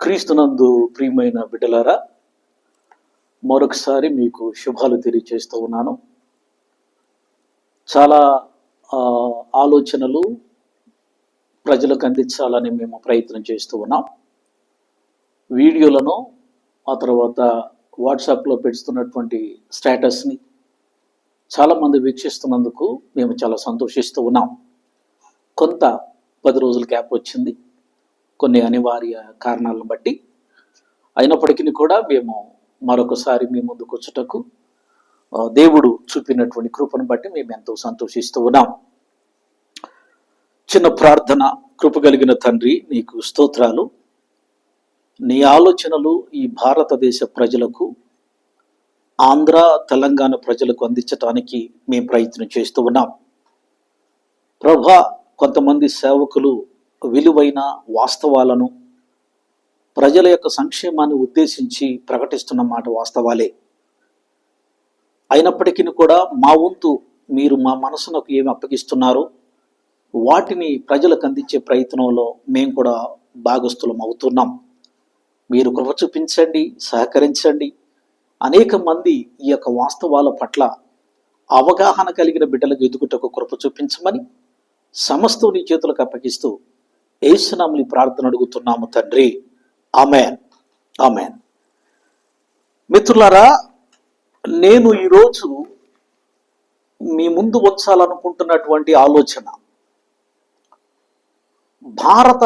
క్రీస్తునందు ప్రియమైన బిడ్డలారా, మరొకసారి మీకు శుభాలు తెలియజేస్తూ ఉన్నాను. చాలా ఆలోచనలు ప్రజలకు అందించాలని మేము ప్రయత్నం చేస్తూ ఉన్నాం. వీడియోలను ఆ తర్వాత వాట్సాప్లో పెడుతున్నటువంటి స్టేటస్ని చాలామంది వీక్షిస్తున్నందుకు మేము చాలా సంతోషిస్తూ ఉన్నాం. కొంత 10 రోజుల గ్యాప్ వచ్చింది కొన్ని అనివార్య కారణాలను బట్టి. అయినప్పటికీ కూడా మేము మరొకసారి మీ ముందుకు వచ్చుటకు దేవుడు చూపినటువంటి కృపను బట్టి మేము ఎంతో సంతోషిస్తూ ఉన్నాం. చిన్న ప్రార్థన. కృప కలిగిన తండ్రి, నీకు స్తోత్రాలు. నీ ఆలోచనలు ఈ భారతదేశ ప్రజలకు, ఆంధ్ర తెలంగాణ ప్రజలకు అందించడానికి మేము ప్రయత్నం చేస్తూ ఉన్నాం. ప్రభా, కొంతమంది సేవకులు విలువైన వాస్తవాలను, ప్రజల యొక్క సంక్షేమాన్ని ఉద్దేశించి ప్రకటిస్తున్న మాట వాస్తవాలే. అయినప్పటికీ కూడా మా వంతు మీరు మా మనసునకు ఏమి అప్పగిస్తున్నారో వాటిని ప్రజలకు అందించే ప్రయత్నంలో మేము కూడా భాగస్థులం అవుతున్నాం. మీరు కృప చూపించండి, సహకరించండి. అనేక మంది ఈ యొక్క వాస్తవాల పట్ల అవగాహన కలిగిన బిడ్డలకు ఎదుగుటకు కృప చూపించమని సమస్తం నీ చేతులకు అప్పగిస్తూ యేసునామములో ప్రార్థన అడుగుతున్నాము తండ్రి. Amen, amen. మిత్రులారా, నేను ఈరోజు మీ ముందు ఉంచాలనుకుంటున్నటువంటి ఆలోచన, భారత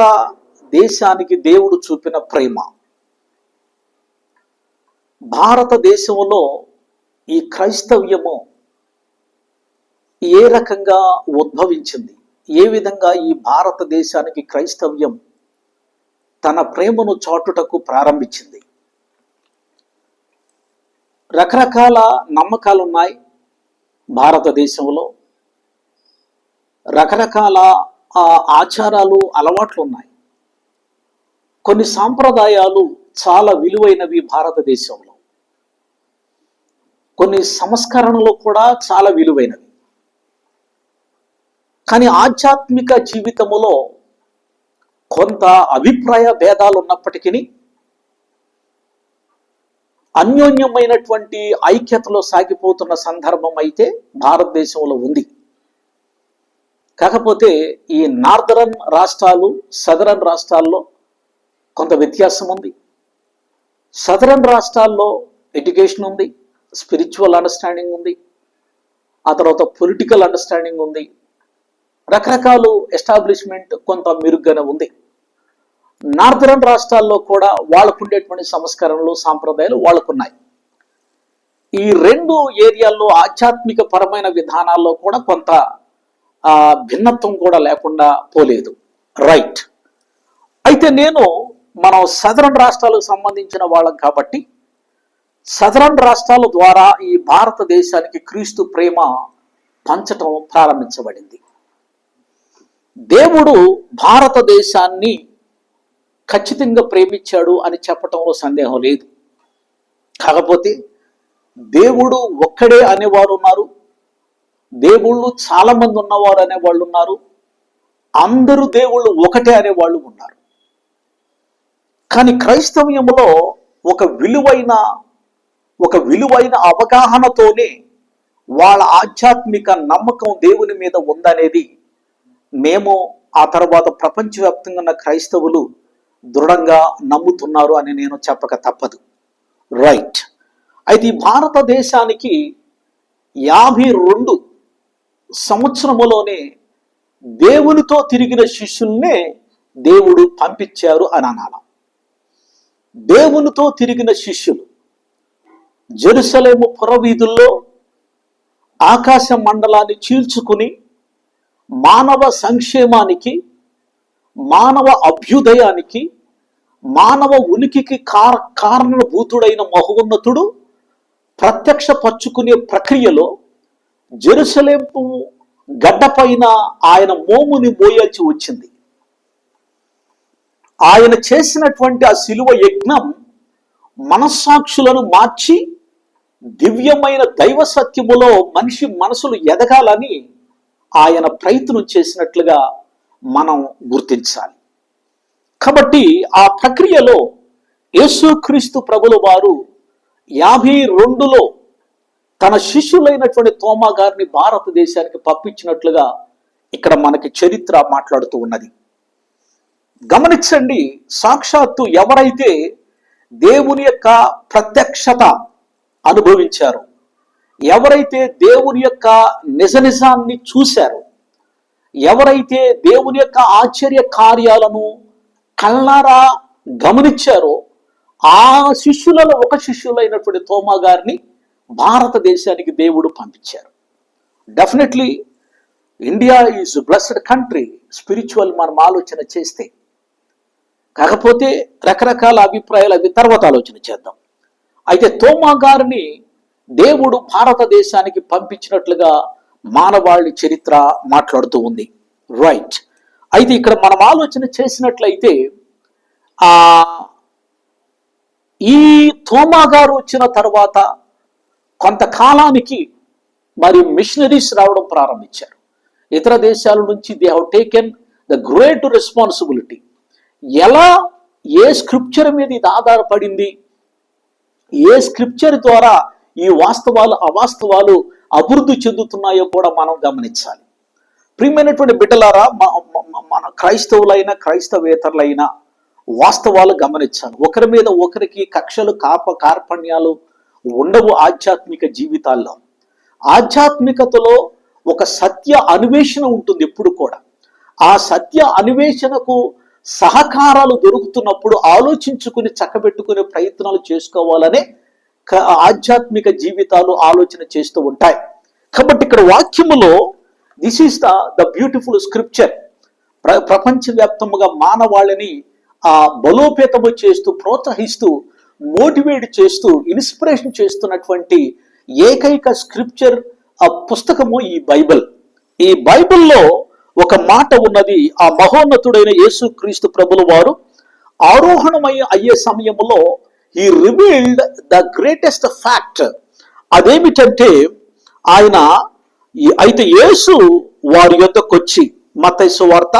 దేశానికి దేవుడు చూపిన ప్రేమ. భారతదేశంలో ఈ క్రైస్తవ్యము ఏ రకంగా ఉద్భవించింది, ఏ విధంగా ఈ భారతదేశానికి క్రైస్తవ్యం తన ప్రేమను చాటుటకు ప్రారంభించింది. రకరకాల నమ్మకాలు ఉన్నాయి భారతదేశంలో, రకరకాల ఆచారాలు, అలవాట్లు ఉన్నాయి. కొన్ని సాంప్రదాయాలు చాలా విలువైనవి భారతదేశంలో, కొన్ని సంస్కరణలు కూడా చాలా విలువైనవి. కానీ ఆధ్యాత్మిక జీవితములో కొంత అభిప్రాయ భేదాలు ఉన్నప్పటికీ అన్యోన్యమైనటువంటి ఐక్యతలో సాగిపోతున్న సందర్భం అయితే భారతదేశంలో ఉంది. కాకపోతే ఈ నార్దరన్ రాష్ట్రాలు, సదరన్ రాష్ట్రాల్లో కొంత వ్యత్యాసం ఉంది. సదరన్ రాష్ట్రాల్లో ఎడ్యుకేషన్ ఉంది, స్పిరిచువల్ అండర్స్టాండింగ్ ఉంది, ఆ తర్వాత పొలిటికల్ అండర్స్టాండింగ్ ఉంది, రకరకాల ఎస్టాబ్లిష్మెంట్ కొంత మెరుగ్గానే ఉంది. నార్దరన్ రాష్ట్రాల్లో కూడా వాళ్ళకు ఉండేటువంటి సంస్కరణలు, సాంప్రదాయాలు వాళ్ళకున్నాయి. ఈ రెండు ఏరియాల్లో ఆధ్యాత్మిక పరమైన విధానాల్లో కూడా కొంత భిన్నత్వం కూడా లేకుండా పోలేదు. రైట్. అయితే మనం సదరన్ రాష్ట్రాలకు సంబంధించిన వాళ్ళం కాబట్టి సదరన్ రాష్ట్రాల ద్వారా ఈ భారతదేశానికి క్రీస్తు ప్రేమ పంచటం ప్రారంభించబడింది. దేవుడు భారతదేశాన్ని ఖచ్చితంగా ప్రేమించాడు అని చెప్పటంలో సందేహం లేదు. కాకపోతే దేవుడు ఒక్కడే అనేవారు ఉన్నారు, దేవుళ్ళు చాలా మంది ఉన్నవారు అనేవాళ్ళు ఉన్నారు, అందరూ దేవుళ్ళు ఒకటే అనేవాళ్ళు ఉన్నారు. కానీ క్రైస్తవ్యంలో ఒక విలువైన అవగాహనతోనే వాళ్ళ ఆధ్యాత్మిక నమ్మకం దేవుని మీద ఉందనేది మేము, ఆ తర్వాత ప్రపంచవ్యాప్తంగా ఉన్న క్రైస్తవులు దృఢంగా నమ్ముతున్నారు అని నేను చెప్పక తప్పదు. రైట్. అయితే ఈ భారతదేశానికి 52 సంవత్సరములోనే దేవునితో తిరిగిన శిష్యుల్నే దేవుడు పంపించారు అని అనాలి. దేవునితో తిరిగిన శిష్యులు జెరూసలేము పురవీధుల్లో ఆకాశ మండలాన్ని చీల్చుకుని మానవ సంక్షేమానికి, మానవ అభ్యుదయానికి, మానవ ఉనికికి కారణభూతుడైన మహోన్నతుడు ప్రత్యక్షపరుచుకునే ప్రక్రియలో జెరూసలేము గడ్డపైన ఆయన మోముని మోయాల్సి వచ్చింది. ఆయన చేసినటువంటి ఆ శిలువ యజ్ఞం మనస్సాక్షులను మార్చి దివ్యమైన దైవ సత్యములో మనిషి మనసులు ఎదగాలని ఆయన ప్రయత్నం చేసినట్లుగా మనం గుర్తించాలి. కాబట్టి ఆ ప్రక్రియలో యేసుక్రీస్తు ప్రభుల వారు 52లో తన శిష్యులైనటువంటి తోమా గారిని భారతదేశానికి పంపించినట్లుగా ఇక్కడ మనకి చరిత్ర మాట్లాడుతూ ఉన్నది. గమనించండి, సాక్షాత్తు ఎవరైతే దేవుని యొక్క ప్రత్యక్షత అనుభవించారు, ఎవరైతే దేవుని యొక్క నిజాన్ని చూశారు, ఎవరైతే దేవుని యొక్క ఆశ్చర్య కార్యాలను కళ్ళారా గమనించారో ఆ శిష్యులలో ఒక శిష్యులైనటువంటి తోమా గారిని భారతదేశానికి దేవుడు పంపించారు. Definitely India is blessed country spiritual మనం ఆలోచన చేస్తే. కాకపోతే రకరకాల అభిప్రాయాలు అవి తర్వాత ఆలోచన చేద్దాం. అయితే తోమా గారిని దేవుడు భారతదేశానికి పంపించినట్లుగా మానవాళి చరిత్ర మాట్లాడుతూ ఉంది. రైట్. అయితే ఇక్కడ మనం ఆలోచన చేసినట్లయితే ఈ తోమా గారు వచ్చిన తర్వాత కొంతకాలానికి మరి మిషనరీస్ రావడం ప్రారంభించారు. ఇతర దేశాల నుంచి they have taken the great responsibility. ఎలా ఏ స్క్రిప్చర్ మీద ఇది ఆధారపడింది, ఏ స్క్రిప్చర్ ద్వారా ఈ వాస్తవాలు అవాస్తవాలు అభివృద్ధి చెందుతున్నాయో కూడా మనం గమనించాలి. ప్రియమైనటువంటి బిడ్డలారా, మన క్రైస్తవులైన క్రైస్తవేతరులైన వాస్తవాలు గమనించాలి. ఒకరి మీద ఒకరికి కక్షలు కార్పణ్యాలు ఉండవు. ఆధ్యాత్మిక జీవితాల్లో ఆధ్యాత్మికతలో ఒక సత్య అన్వేషణ ఉంటుంది ఎప్పుడు కూడా. ఆ సత్య అన్వేషణకు సహకారాలు దొరుకుతున్నప్పుడు ఆలోచించుకుని చక్కబెట్టుకునే ప్రయత్నాలు చేసుకోవాలనే ఆధ్యాత్మిక జీవితాలు ఆలోచన చేస్తూ ఉంటాయి. కాబట్టి ఇక్కడ వాక్యములో this is the beautiful scripture. ప్రపంచవ్యాప్తముగా మానవాళిని బలోపేతము చేస్తూ, ప్రోత్సహిస్తూ, మోటివేట్ చేస్తూ, ఇన్స్పిరేషన్ చేస్తున్నటువంటి ఏకైక స్క్రిప్చర్ పుస్తకము ఈ బైబిల్. ఈ బైబిల్లో ఒక మాట ఉన్నది. ఆ మహోన్నతుడైన యేసుక్రీస్తు ప్రభుల వారు ఆరోహణమై అయ్యే సమయంలో he revealed the greatest fact. అదేమిటంటే అయితే యేసు వారి యొద్దకు వచ్చి, మత్తయి సువార్త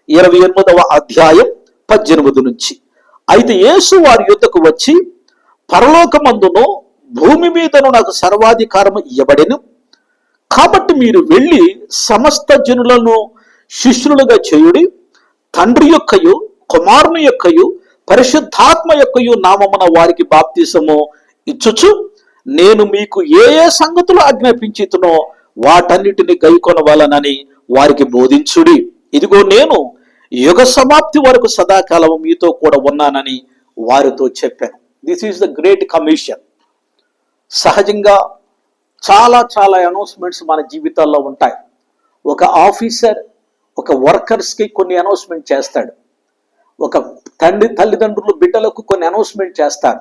28వ అధ్యాయం 18 నుంచి, అయితే యేసు వారి యొద్దకు వచ్చి, పరలోకమందును భూమి మీదను నాకు సర్వాధికారము ఇవ్వబడెను, కాబట్టి మీరు వెళ్ళి సమస్త జనులను శిష్యులుగా చేయుడి, తండ్రి యొక్కయు కుమారుని యొక్కయు పరిశుద్ధాత్మ యొక్కయు నామమున వారికి బాప్తిసము ఇచ్చుచు, నేను మీకు ఏ ఏ సంగతులు ఆజ్ఞాపించుతునో వాటన్నిటిని గైకొనవాలనని వారికి బోధించుడి. ఇదిగో నేను యుగ సమాప్తి వరకు సదాకాలం మీతో కూడా ఉన్నానని వారితో చెప్పాను. This is the great commission. సహజంగా చాలా చాలా అనౌన్స్మెంట్స్ మన జీవితాల్లో ఉంటాయి. ఒక ఆఫీసర్ ఒక వర్కర్స్కి కొన్ని అనౌన్స్మెంట్ చేస్తాడు. ఒక తల్లిదండ్రులు బిడ్డలకు కొన్ని అనౌన్స్మెంట్ చేస్తారు.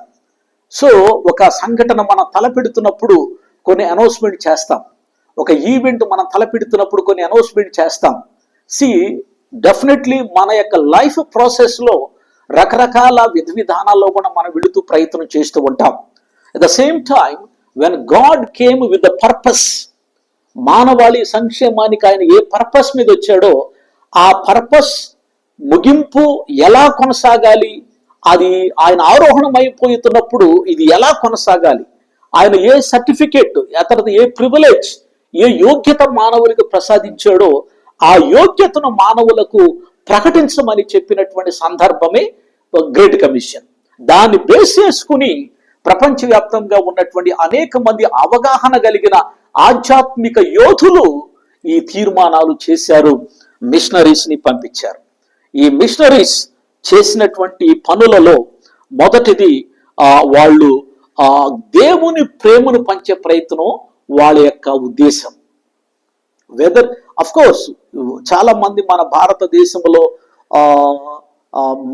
సో ఒక సంఘటన మనం తలపెడుతున్నప్పుడు కొన్ని అనౌన్స్మెంట్ చేస్తాం. ఒక ఈవెంట్ మనం తలపెడుతున్నప్పుడు కొన్ని అనౌన్స్మెంట్ చేస్తాం. డెఫినెట్లీ మన యొక్క లైఫ్ ప్రాసెస్లో రకరకాల విధానాల్లో కూడా మనం వెళుతూ ప్రయత్నం చేస్తూ ఉంటాం. At the same time when God came with the purpose, మానవాళి సంక్షేమానికి ఆయన ఏ పర్పస్ మీద వచ్చాడో ఆ పర్పస్ ముగింపు ఎలా కొనసాగాలి, అది ఆయన ఆరోహణమైపోతున్నప్పుడు ఇది ఎలా కొనసాగాలి, ఆయన ఏ సర్టిఫికేట్, తర్వాత ఏ ప్రివిలేజ్, ఏ యోగ్యత మానవులకు ప్రసాదించాడో ఆ యోగ్యతను మానవులకు ప్రకటించమని చెప్పినటువంటి సందర్భమే గ్రేట్ కమిషన్. దాన్ని బేస్ చేసుకుని ప్రపంచవ్యాప్తంగా ఉన్నటువంటి అనేక మంది అవగాహన కలిగిన ఆధ్యాత్మిక యోధులు ఈ తీర్మానాలు చేశారు, మిషనరీస్ని పంపించారు. ఈ మిషనరీస్ చేసినటువంటి పనులలో మొదటిది వాళ్ళు దేవుని ప్రేమను పంచే ప్రయత్నం వాళ్ళ యొక్క ఉద్దేశం. వెదర్ అఫ్ కోర్స్ చాలా మంది మన భారతదేశంలో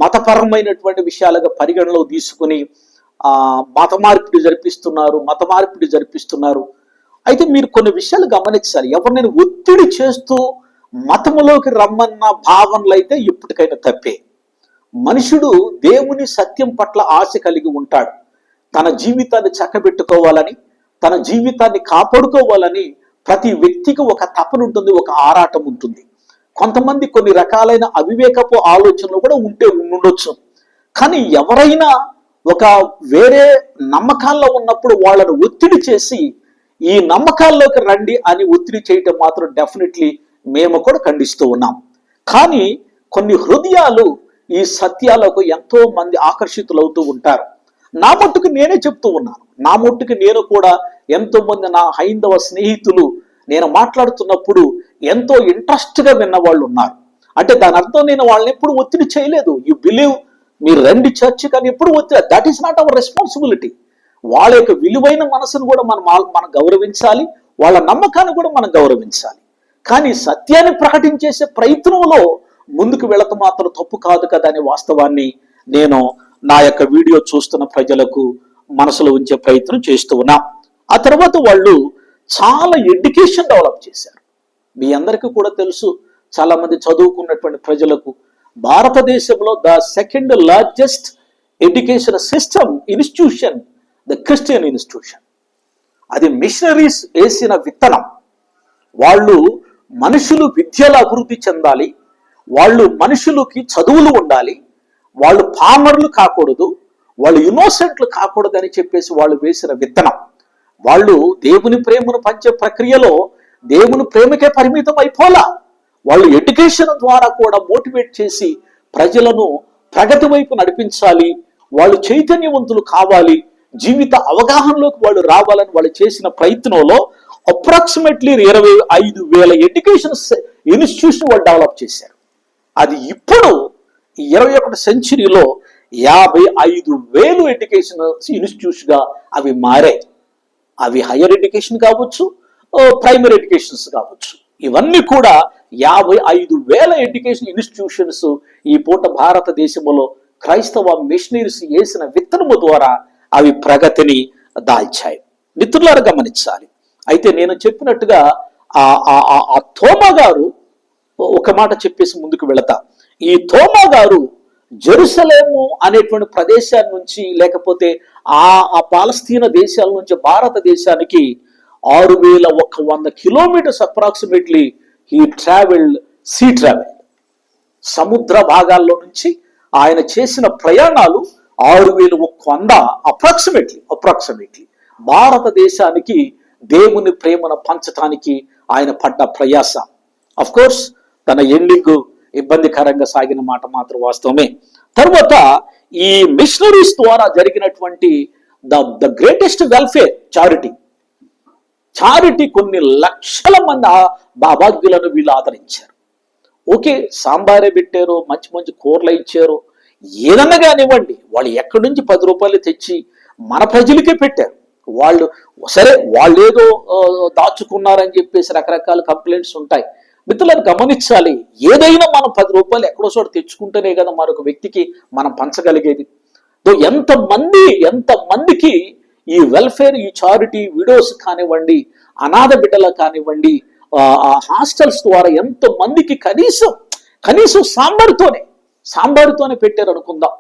మతపరమైనటువంటి విషయాలుగా పరిగణలో తీసుకుని మత మార్పిడి జరిపిస్తున్నారు. అయితే మీరు కొన్ని విషయాలు గమనించాలి. ఎవరినైనా ఒత్తిడి చేస్తూ మతములోకి రమ్మన్న భావనలు అయితే ఎప్పటికైనా తప్పే. మనుషుడు దేవుని సత్యం పట్ల ఆశ కలిగి ఉంటాడు. తన జీవితాన్ని చక్కబెట్టుకోవాలని, తన జీవితాన్ని కాపాడుకోవాలని ప్రతి వ్యక్తికి ఒక తపన ఉంటుంది, ఒక ఆరాటం ఉంటుంది. కొంతమంది కొన్ని రకాలైన అవివేకపు ఆలోచనలు కూడా ఉండొచ్చు. కానీ ఎవరైనా ఒక వేరే నమ్మకాల్లో ఉన్నప్పుడు వాళ్ళను ఒత్తిడి చేసి ఈ నమ్మకాల్లోకి రండి అని ఒత్తిడి చేయటం మాత్రం డెఫినెట్లీ మేము కూడా ఖండిస్తూ ఉన్నాం. కానీ కొన్ని హృదయాలు ఈ సత్యాలకు ఎంతో మంది ఆకర్షితులవుతూ ఉంటారు. నా మట్టుకు నేనే చెప్తూ ఉన్నాను, నా మట్టుకు నేను కూడా ఎంతో మంది నా హైందవ స్నేహితులు నేను మాట్లాడుతున్నప్పుడు ఎంతో ఇంట్రెస్ట్గా విన్న వాళ్ళు ఉన్నారు. అంటే దాని అర్థం నేను వాళ్ళని ఎప్పుడు ఒత్తిడి చేయలేదు. యు బిలీవ్, మీరు రండి చర్చ్, కానీ ఎప్పుడు ఒత్తిడి, that is not our responsibility. వాళ్ళ యొక్క విలువైన మనసును కూడా మనం గౌరవించాలి, వాళ్ళ నమ్మకాన్ని కూడా మనం గౌరవించాలి. కానీ సత్యాన్ని ప్రకటించేసే ప్రయత్నంలో ముందుకు వెళ్ళటం మాత్రం తప్పు కాదు కదా అనే వాస్తవాన్ని నేను నా యొక్క వీడియో చూస్తున్న ప్రజలకు మనసులో ఉంచే ప్రయత్నం చేస్తూ ఉన్నా. ఆ తర్వాత వాళ్ళు చాలా ఎడ్యుకేషన్ డెవలప్ చేశారు. మీ అందరికీ కూడా తెలుసు, చాలా మంది చదువుకున్నటువంటి ప్రజలకు భారతదేశంలో the second largest education system institution the Christian institution. అది మిషనరీస్ వేసిన విత్తనం. వాళ్ళు మనుషులు విద్యలో అభివృద్ధి చెందాలి, వాళ్ళు మనుషులకి చదువులు ఉండాలి, వాళ్ళు పామర్లు కాకూడదు, వాళ్ళు ఇన్నోసెంట్లు కాకూడదు అని చెప్పేసి వాళ్ళు వేసిన విత్తనం. వాళ్ళు దేవుని ప్రేమను పంచే ప్రక్రియలో దేవుని ప్రేమకే పరిమితం అయిపోలా. వాళ్ళు ఎడ్యుకేషన్ ద్వారా కూడా మోటివేట్ చేసి ప్రజలను ప్రగతి వైపు నడిపించాలి, వాళ్ళు చైతన్యవంతులు కావాలి, జీవిత అవగాహనలోకి వాళ్ళు రావాలని వాళ్ళు చేసిన ప్రయత్నంలో అప్రాక్సిమేట్లీ 25,000 ఎడ్యుకేషన్ ఇన్స్టిట్యూషన్ వాళ్ళు డెవలప్ చేశారు. అది ఇప్పుడు 21వ సెంచరీలో 55,000 ఎడ్యుకేషన్ ఇన్స్టిట్యూట్స్గా అవి మారాయి. అవి హైయర్ ఎడ్యుకేషన్ కావచ్చు, ప్రైమరీ ఎడ్యుకేషన్స్ కావచ్చు. ఇవన్నీ కూడా 55,000 ఎడ్యుకేషన్ ఇన్స్టిట్యూషన్స్ ఈ పూట భారతదేశంలో క్రైస్తవ మిషనరీస్ వేసిన విత్తనము ద్వారా అవి ప్రగతిని దాల్చాయి. మిత్రులారా గమనించాలి. అయితే నేను చెప్పినట్టుగా ఆ తోమా గారు ఒక మాట చెప్పేసి ముందుకు వెళతా. ఈ తోమా గారు జెరూసలేము అనేటువంటి ప్రదేశాల నుంచి, లేకపోతే ఆ పాలస్తీనా దేశాల నుంచి భారతదేశానికి 6,100 kilometres approximately he travelled, sea travel. సముద్ర భాగాల్లో నుంచి ఆయన చేసిన ప్రయాణాలు 6,100 అప్రాక్సిమేట్లీ భారతదేశానికి దేవుని ప్రేమను పంచటానికి ఆయన పడ్డ ప్రయాస. అఫ్ కోర్స్ తన ఎండింగ్ ఇబ్బందికరంగా సాగిన మాట మాత్రం వాస్తవమే. తర్వాత ఈ మిషనరీస్ ద్వారా జరిగినటువంటి ద గ్రేటెస్ట్ వెల్ఫేర్ చారిటీ కొన్ని లక్షల మంది అభాగ్యులను వీళ్ళు ఆదరించారు. ఓకే, సాంబారే పెట్టారు, మంచి మంచి కూరలు ఇచ్చారు, ఏదన్నా కానివ్వండి, వాళ్ళు ఎక్కడి నుంచి 10 రూపాయలు తెచ్చి మన ప్రజలకే పెట్టారు. వాళ్ళు సరే, వాళ్ళు ఏదో దాచుకున్నారని చెప్పేసి రకరకాల కంప్లైంట్స్ ఉంటాయి. మిత్రులను గమనించాలి, ఏదైనా మనం 10 రూపాయలు ఎక్కడో చోట తెచ్చుకుంటేనే కదా మరొక వ్యక్తికి మనం పంచగలిగేది. ఎంతమందికి ఈ వెల్ఫేర్, ఈ చారిటీ, విడోస్ కానివ్వండి, అనాథ బిడ్డలకు కానివ్వండి, హాస్టల్స్ ద్వారా ఎంతో మందికి కనీసం సాంబారుతోనే పెట్టారు అనుకుందాం.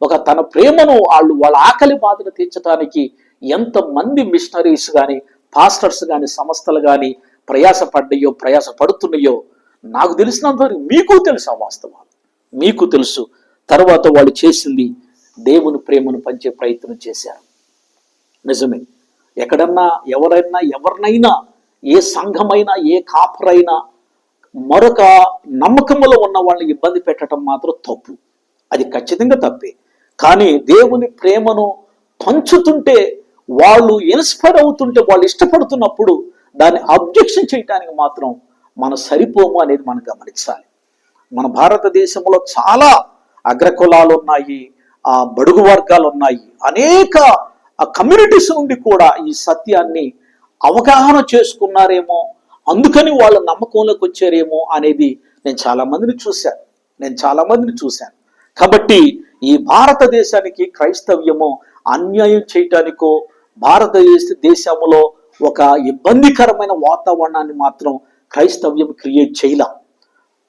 ఒక తన ప్రేమను వాళ్ళ ఆకలి బాధను తీర్చడానికి ఎంతమంది మిషనరీస్ కానీ, పాస్టర్స్ కానీ, సంస్థలు కానీ ప్రయాసపడుతున్నాయో నాకు తెలిసినంతవరకు మీకు తెలుసు. ఆ వాస్తవాలు మీకు తెలుసు. తర్వాత వాళ్ళు చేసింది దేవుని ప్రేమను పంచే ప్రయత్నం చేశారు. నిజమే, ఎక్కడన్నా ఎవరినైనా ఏ సంఘమైనా, ఏ కాపరైనా మరొక నమ్మకములో ఉన్న వాళ్ళని ఇబ్బంది పెట్టడం మాత్రం తప్పు. అది ఖచ్చితంగా తప్పే. కానీ దేవుని ప్రేమను పంచుతుంటే, వాళ్ళు ఇన్స్పైర్ అవుతుంటే, వాళ్ళు ఇష్టపడుతున్నప్పుడు దాన్ని అబ్జెక్షన్ చేయడానికి మాత్రం మనం సరిపోము అనేది మనం గమనించాలి. మన భారతదేశంలో చాలా అగ్రకులాలు ఉన్నాయి, బడుగు వర్గాలు ఉన్నాయి, అనేక కమ్యూనిటీస్ నుండి కూడా ఈ సత్యాన్ని అవగాహన చేసుకున్నారేమో, అందుకని వాళ్ళ నమ్మకంలోకి వచ్చారేమో అనేది నేను చాలా మందిని చూశాను. కాబట్టి ఈ భారతదేశానికి క్రైస్తవ్యము అన్యాయం చేయటానికో, భారతదేశంలో ఒక ఇబ్బందికరమైన వాతావరణాన్ని మాత్రం క్రైస్తవ్యం క్రియేట్ చేయలేం.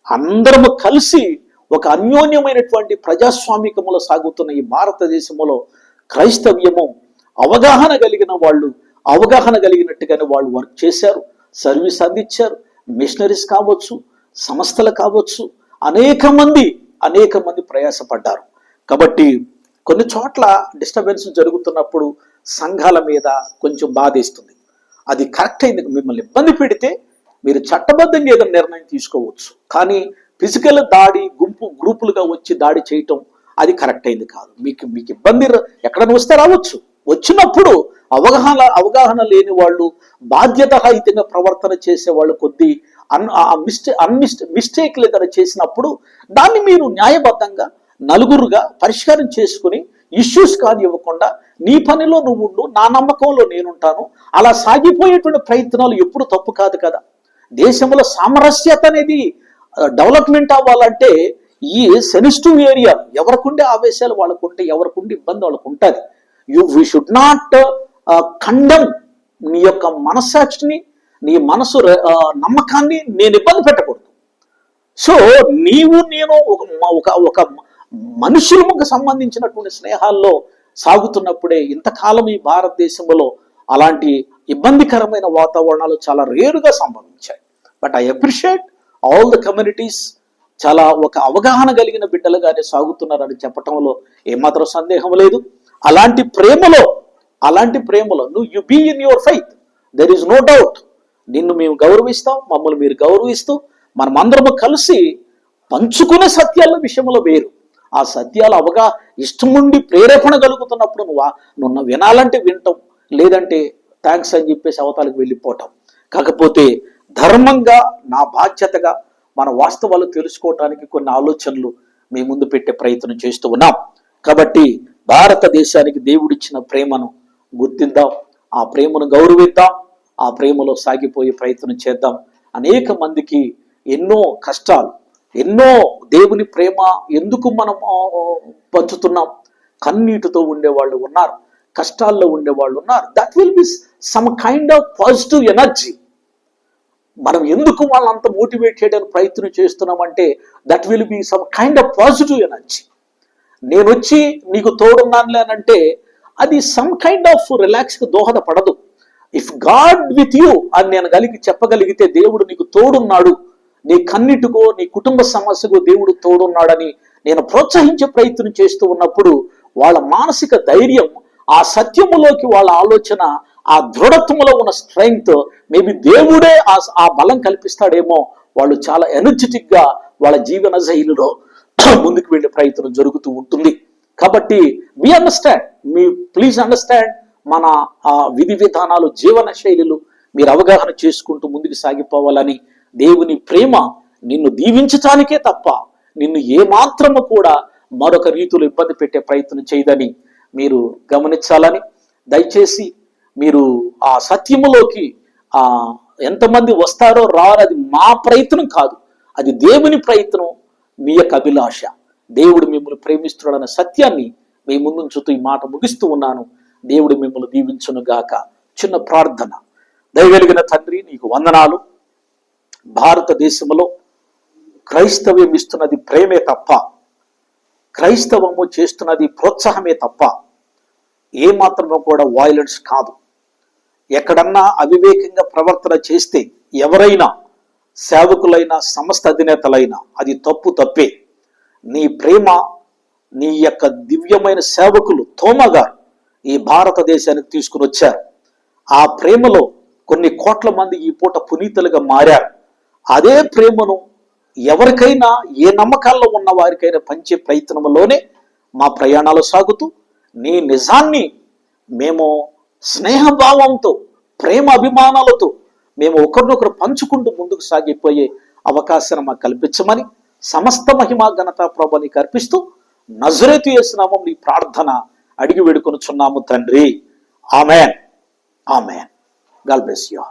అందరము కలిసి ఒక అన్యోన్యమైనటువంటి ప్రజాస్వామికములో సాగుతున్న ఈ భారతదేశంలో క్రైస్తవ్యము అవగాహన కలిగినట్టుగానే వాళ్ళు వర్క్ చేశారు, సర్వీస్ అందించారు. మిషనరీస్ కావచ్చు, సంస్థలు కావచ్చు, అనేక మంది ప్రయాసపడ్డారు. కాబట్టి కొన్ని చోట్ల డిస్టర్బెన్స్ జరుగుతున్నప్పుడు సంఘాల మీద కొంచెం బాధేస్తుంది. అది కరెక్ట్ అయింది. మిమ్మల్ని ఇబ్బంది పెడితే మీరు చట్టబద్ధంగా ఏదైనా నిర్ణయం తీసుకోవచ్చు, కానీ ఫిజికల్ దాడి గ్రూపులుగా వచ్చి దాడి చేయటం అది కరెక్ట్ అయింది కాదు. మీకు ఇబ్బంది ఎక్కడైనా వస్తే రావచ్చు. వచ్చినప్పుడు అవగాహన లేని వాళ్ళు, బాధ్యతారహితంగా ప్రవర్తన చేసే వాళ్ళు కొద్ది మిస్టేక్లు ఏదైనా చేసినప్పుడు దాన్ని మీరు న్యాయబద్ధంగా నలుగురుగా పరిష్కారం చేసుకుని ఇష్యూస్ కాదు ఇవ్వకుండా నీ పనిలో నువ్వు ఉండు, నా నమ్మకంలో నేనుంటాను, అలా సాగిపోయేటువంటి ప్రయత్నాలు ఎప్పుడు తప్పు కాదు కదా. దేశంలో సామరస్యత అనేది డెవలప్మెంట్ అవ్వాలంటే ఈ సెన్సిటివ్ ఏరియా ఎవరికుండే ఆవేశాలు వాళ్ళకుంటే, ఎవరికుండే ఇబ్బంది వాళ్ళకు ఉంటుంది. We should not condemn. నీ యొక్క మనస్సాక్షిని, నీ మనసు నమ్మకాన్ని నేను ఇబ్బంది పెట్టకూడదు. సో నేను ఒక మనుషులకు సంబంధించినటువంటి స్నేహాల్లో సాగుతున్నప్పుడే ఇంతకాలం ఈ భారతదేశంలో అలాంటి ఇబ్బందికరమైన వాతావరణాలు చాలా రేరుగా సంభవించాయి. But I appreciate all the communities చాలా ఒక అవగాహన కలిగిన బిడ్డలుగానే సాగుతున్నారని చెప్పటంలో ఏమాత్రం సందేహం లేదు. అలాంటి ప్రేమలో నువ్వు you be in your faith, there is no doubt. నిన్ను మేము గౌరవిస్తాం, మమ్మల్ని మీరు గౌరవిస్తూ మనమందరము కలిసి పంచుకునే సత్యాల విషయంలో వేరు. ఆ సత్యాలు ఇష్టముండి ప్రేరేపణ కలుగుతున్నప్పుడు నువ్వు వినాలంటే వింటాం, లేదంటే థ్యాంక్స్ అని చెప్పేసి అవతలకు వెళ్ళిపోవటం. కాకపోతే ధర్మంగా, నా బాధ్యతగా మన వాస్తవాలు తెలుసుకోవటానికి కొన్ని ఆలోచనలు మీ ముందు పెట్టే ప్రయత్నం చేస్తూ ఉన్నాం. కాబట్టి భారతదేశానికి దేవుడిచ్చిన ప్రేమను గుర్తిద్దాం, ఆ ప్రేమను గౌరవిద్దాం, ఆ ప్రేమలో సాగిపోయే ప్రయత్నం చేద్దాం. అనేక మందికి ఎన్నో కష్టాలు, ఎన్నో దేవుని ప్రేమ ఎందుకు మనం పంచుతున్నాం, కన్నీటితో ఉండేవాళ్ళు ఉన్నారు, కష్టాల్లో ఉండేవాళ్ళు ఉన్నారు. That will be some kind of positive energy. మనం ఎందుకు వాళ్ళంత మోటివేట్ చేయడానికి ప్రయత్నం చేస్తున్నామంటే that will be some kind of positive energy. నేను వచ్చి నీకు తోడున్నానులే అంటే అది సమ్ కైండ్ ఆఫ్ రిలాక్స్కి దోహదపడదు. ఇఫ్ గాడ్ విత్ యూ అని నేను చెప్పగలిగితే దేవుడు నీకు తోడున్నాడు, నీ కన్నిటికో నీ కుటుంబ సమస్యకు దేవుడు తోడున్నాడని నేను ప్రోత్సహించే ప్రయత్నం చేస్తూ ఉన్నప్పుడు వాళ్ళ మానసిక ధైర్యం, ఆ సత్యములోకి వాళ్ళ ఆలోచన, ఆ దృఢత్వంలో ఉన్న స్ట్రెంగ్త్, మేబీ దేవుడే ఆ బలం కల్పిస్తాడేమో. వాళ్ళు చాలా ఎనర్జెటిక్ గా వాళ్ళ జీవన శైలిలో ముందుకు వెళ్ళే ప్రయత్నం జరుగుతూ ఉంటుంది. కాబట్టి ప్లీజ్ అండర్స్టాండ్ మన విధి విధానాలు, జీవన శైలులు మీరు అవగాహన చేసుకుంటూ ముందుకు సాగిపోవాలని. దేవుని ప్రేమ నిన్ను దీవించటానికే తప్ప నిన్ను ఏమాత్రము కూడా మరొక రీతిలో ఇబ్బంది పెట్టే ప్రయత్నం చేయదని మీరు గమనించాలని. దయచేసి మీరు ఆ సత్యములోకి ఎంతమంది వస్తారో రారో అది మా ప్రయత్నం కాదు, అది దేవుని ప్రయత్నం, మీ యొక్క అభిలాష. దేవుడు మిమ్మల్ని ప్రేమిస్తున్నాడన్న సత్యాన్ని మీ ముందుంచుతూ ఈ మాట ముగిస్తూ ఉన్నాను. దేవుడు మిమ్మల్ని దీవించును గాక. చిన్న ప్రార్థన. దయగలిగిన తండ్రి, నీకు వందనాలు. భారతదేశంలో క్రైస్తవ్యం ఇస్తున్నది ప్రేమే తప్ప, క్రైస్తవము చేస్తున్నది ప్రోత్సాహమే తప్ప ఏమాత్రమో కూడా వైలెన్స్ కాదు. ఎక్కడన్నా అవివేకంగా ప్రవర్తన చేస్తే ఎవరైనా, సేవకులైనా సంస్థ అధినేతలైనా, అది తప్పే. నీ ప్రేమ, నీ యొక్క దివ్యమైన సేవకులు తోమా గారు ఈ భారతదేశానికి తీసుకుని వచ్చారు. ఆ ప్రేమలో కొన్ని కోట్ల మంది ఈ పూట పునీతులుగా మారారు. అదే ప్రేమను ఎవరికైనా, ఏ నమ్మకాల్లో ఉన్న వారికైనా పంచే ప్రయత్నంలోనే మా ప్రయాణాలు సాగుతూ నీ నిజాన్ని మేము స్నేహభావంతో, ప్రేమ అభిమానాలతో మేము ఒకరినొకరు పంచుకుంటూ ముందుకు సాగిపోయే అవకాశాన్ని మాకు కల్పించమని సమస్త మహిమ ఘనత ప్రభు నీకు అర్పిస్తూ నజరేతు యేసు నామములో నీ ప్రార్థన అడిగి వేడుకొనుచున్నాము తండ్రి. Amen. Amen. God bless you.